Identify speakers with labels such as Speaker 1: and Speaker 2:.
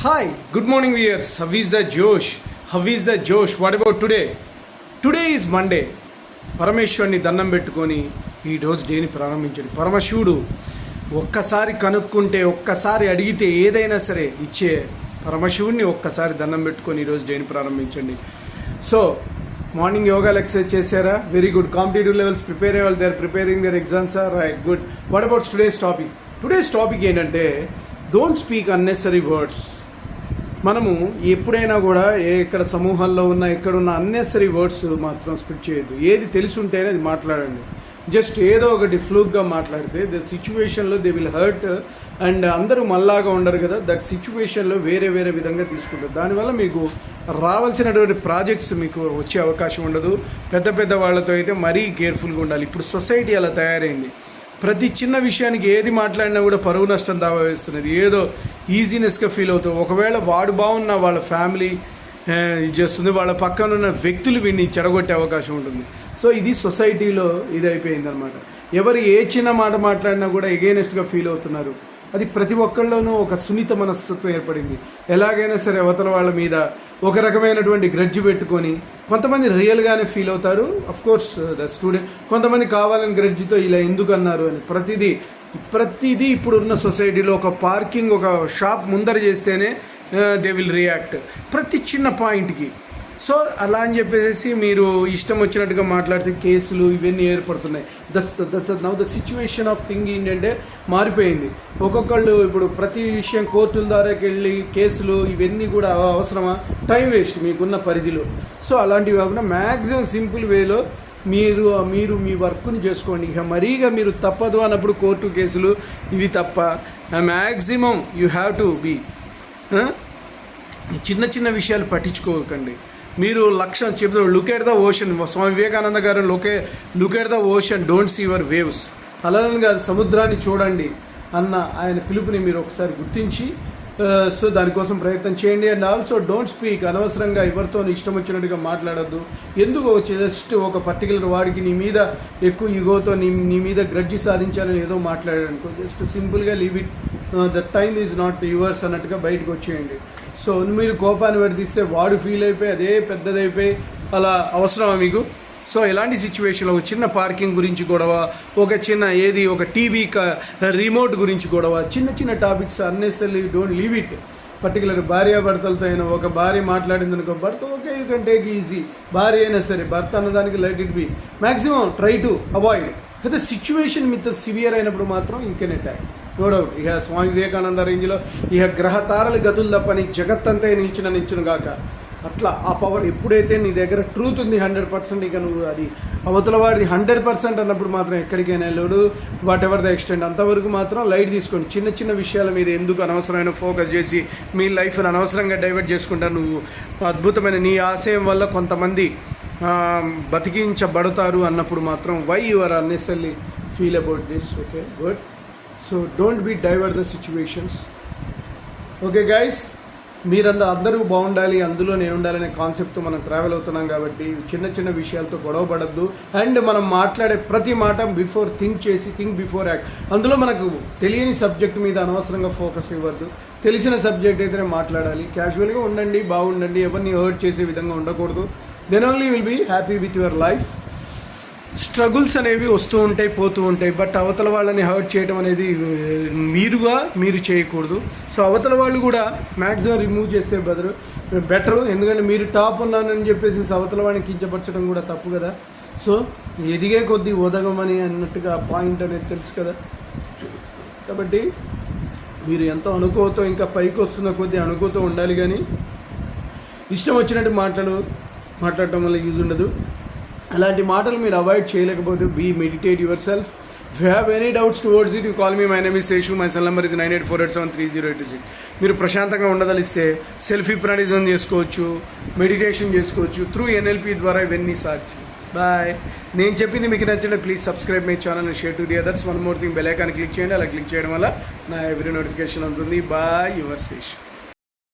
Speaker 1: Hi, good morning viewers. How is the Josh? How is the Josh? What about today? Today is Monday. పరమేశ్వరుని దండం పెట్టుకొని ఈ రోజు డేని ప్రారంభించండి. పరమశివుడు ఒక్కసారి కనుక్కుంటే ఒక్కసారి అడిగితే ఏదైనా సరే ఇచ్చే పరమశివుడిని ఒక్కసారి దండం పెట్టుకొని ఈరోజు డేని ప్రారంభించండి. సో మార్నింగ్ యోగా ఎక్సర్సైజ్ చేశారా? Very good. Competitive levels prepare అయ్యే వాళ్ళు they are preparing their exams or right good. What about today's topic ఏంటంటే డోంట్ స్పీక్ అన్నెసరీ వర్డ్స్. మనము ఎప్పుడైనా కూడా ఎక్కడ సమూహాల్లో ఉన్న ఎక్కడున్న అన్నెసరీ వర్డ్స్ మాత్రం స్ప్రెడ్ చేయొద్దు. ఏది తెలిసి ఉంటేనే అది మాట్లాడండి. జస్ట్ ఏదో ఒకటి ఫ్లూక్గా మాట్లాడితే ద సిచ్యువేషన్లో దే విల్ హర్ట్ అండ్ అందరూ మళ్ళాగా ఉండరు కదా, దట్ సిచ్యువేషన్లో వేరే విధంగా తీసుకుంటారు. దానివల్ల మీకు రావాల్సినటువంటి ప్రాజెక్ట్స్ మీకు వచ్చే అవకాశం ఉండదు. పెద్ద వాళ్ళతో అయితే మరీ కేర్ఫుల్గా ఉండాలి. ఇప్పుడు సొసైటీ అలా తయారైంది. ప్రతి చిన్న విషయానికి ఏది మాట్లాడినా కూడా పరువు నష్టం దావా వేస్తున్నది. ఏదో ఈజీనెస్గా ఫీల్ అవుతావు. ఒకవేళ వాడు బాగున్నా వాళ్ళ ఫ్యామిలీ చేస్తుంది, వాళ్ళ పక్కన ఉన్న వ్యక్తులు వీడిని చెడగొట్టే అవకాశం ఉంటుంది. సో ఇది సొసైటీలో ఇది అయిపోయింది అనమాట. ఎవరు ఏ చిన్న మాట మాట్లాడినా కూడా ఎగైనెస్ట్గా ఫీల్ అవుతున్నారు. అది ప్రతి ఒక్కళ్ళలోనూ ఒక సున్నిత మనస్తత్వం ఏర్పడింది. ఎలాగైనా సరే అవతల వాళ్ళ మీద ఒక రకమైనటువంటి గ్రడ్జ్ పెట్టుకొని కొంతమంది రియల్గానే ఫీల్ అవుతారు. అఫ్కోర్స్ ద స్టూడెంట్ కొంతమంది కావాలని గ్రడ్జ్తో ఇలా ఎందుకు అన్నారు అని ప్రతిదీ ఇప్పుడున్న సొసైటీలో ఒక పార్కింగ్ ఒక షాప్ ముందర చేస్తేనే దే విల్ రియాక్ట్ ప్రతి చిన్న పాయింట్కి. సో అలా అని చెప్పేసి మీరు ఇష్టం వచ్చినట్టుగా మాట్లాడితే కేసులు ఇవన్నీ ఏర్పడుతున్నాయి. Now the situation of thing ఏంటంటే మారిపోయింది. ఒక్కొక్కళ్ళు ఇప్పుడు ప్రతి విషయం కోర్టుల ద్వారాకి వెళ్ళి కేసులు ఇవన్నీ కూడా అవసరమా? టైం వేస్ట్ మీకున్న పరిధిలో. సో అలాంటివి కాకుండా మ్యాక్సిమం సింపుల్ వేలో మీరు మీ వర్క్ని చేసుకోండి. ఇక మరీగా మీరు తప్పదు అన్నప్పుడు కోర్టు కేసులు ఇవి తప్ప. Maximum you have to be చిన్న విషయాలు పట్టించుకోకండి. మీరు లక్ష్యం చెప్తారు look at the ocean. Swami Vivekananda గారు look at the ocean, don't see your waves. అలానే కాదు, సముద్రాన్ని చూడండి అన్న ఆయన పిలుపుని మీరు ఒకసారి గుర్తించి సో దానికోసం ప్రయత్నం చేయండి. And also don't speak. అనవసరంగా ఎవరితో ఇష్టం వచ్చినట్టుగా మాట్లాడద్దు. ఎందుకు జస్ట్ ఒక పర్టికులర్ వాడికి నీ మీద ఎక్కువ ఈగోతో నీ మీద గ్రడ్జి సాధించాలని ఏదో మాట్లాడాడనుకో, జస్ట్ సింపుల్గా leave it. The time is not yours అన్నట్టుగా బయటకు వచ్చేయండి. సో మీరు కోపాన్ని వర్తిస్తే వాడు ఫీల్ అయిపోయి అదే పెద్దదైపోయి అలా అవసరమా మీకు? సో ఇలాంటి సిచ్యువేషన్లో ఒక చిన్న పార్కింగ్ గురించి గొడవ, ఒక టీవీ రిమోట్ గురించి గొడవ, చిన్న topics unnecessary don't leave it. Particular భార్యాభర్తలతో అయినా ఒక భార్య మాట్లాడింది అనుకో, భర్త okay you can take easy. భార్య అయినా సరే భర్త అన్నదానికి let it be. Maximum try to avoid. అయితే సిచ్యువేషన్ మిత సివియర్ అయినప్పుడు మాత్రం you can attack. No doubt. ఇక స్వామి వివేకానంద రేంజ్లో ఇక గ్రహ తారలు గతులు తప్పని జగత్తంతా నిల్చును గాక. అట్లా ఆ పవర్ ఎప్పుడైతే నీ దగ్గర ట్రూత్ ఉంది 100%, ఇక నువ్వు అది అవతల వాడిది 100% అన్నప్పుడు మాత్రం ఎక్కడికైనా వెళ్ళడు. వాట్ ఎవర్ ద ఎక్స్టెంట్ అంతవరకు మాత్రం లైట్ తీసుకోండి. చిన్న విషయాల మీద ఎందుకు అనవసరమైన ఫోకస్ చేసి మీ లైఫ్ని అనవసరంగా డైవర్ట్ చేసుకుంటా. నువ్వు అద్భుతమైన నీ ఆశయం వల్ల కొంతమంది బతికించబడతారు అన్నప్పుడు మాత్రం why you are unnecessary feel about this. Okay good. So don't be divert the situations. Okay guys, అందరూ బాగుండాలి, అందులో నేను ఉండాలనే కాన్సెప్ట్తో మనం ట్రావెల్ అవుతున్నాం కాబట్టి చిన్న విషయాలతో గొడవ పడద్దు. అండ్ మనం మాట్లాడే ప్రతి మాట థింక్ బిఫోర్ యాక్ట్. అందులో మనకు తెలియని సబ్జెక్ట్ మీద అనవసరంగా ఫోకస్ ఇవ్వద్దు. తెలిసిన సబ్జెక్ట్ అయితేనే మాట్లాడాలి. క్యాజువల్గా ఉండండి, బాగుండండి. ఎవరిని హర్ట్ చేసే విధంగా ఉండకూడదు. Then only will be happy with your life. Struggles అనేవి వస్తూ ఉంటాయి, పోతూ ఉంటాయి. బట్ అవతల వాళ్ళని హర్ట్ చేయడం అనేది మీరు చేయకూడదు. సో అవతల వాళ్ళు కూడా మ్యాక్సిమం రిమూవ్ చేస్తే బెటరు. ఎందుకంటే మీరు టాప్ ఉన్నానని చెప్పేసి అవతల వాడిని కించపరచడం కూడా తప్పు కదా. సో ఎదిగే కొద్దీ ఒదగమని అన్నట్టుగా పాయింట్ అనేది తెలుసు కదా. కాబట్టి మీరు ఎంతో అనుకోతో ఇంకా పైకి వస్తున్న కొద్దీ అనుకోతో ఉండాలి. కానీ ఇష్టం వచ్చినట్టు మాట్లాడటం వల్ల యూజ్ ఉండదు. అలాంటి మాటలు మీరు అవాయిడ్ చేయలేకపోతే meditate your self. If you have any doubts towards it you call me. My name is Seshu. My cell number is 9848730826. మీరు ప్రశాంతంగా ఉండదలిస్తే సెల్ఫ్ హిప్నాటిజం చేసుకోవచ్చు, మెడిటేషన్ చేసుకోవచ్చు. త్రూ NLP ద్వారా ఇవన్నీ సాధ్యం. బాయ్. నేను చెప్పింది మీకు నచ్చితే please subscribe my channel and share to the others. One more thing, bell icon click చేయండి. అలా క్లిక్ చేయడం వల్ల నా ఎవ్రీ నోటిఫికేషన్ ఉంటుంది. Bye, your Seshu.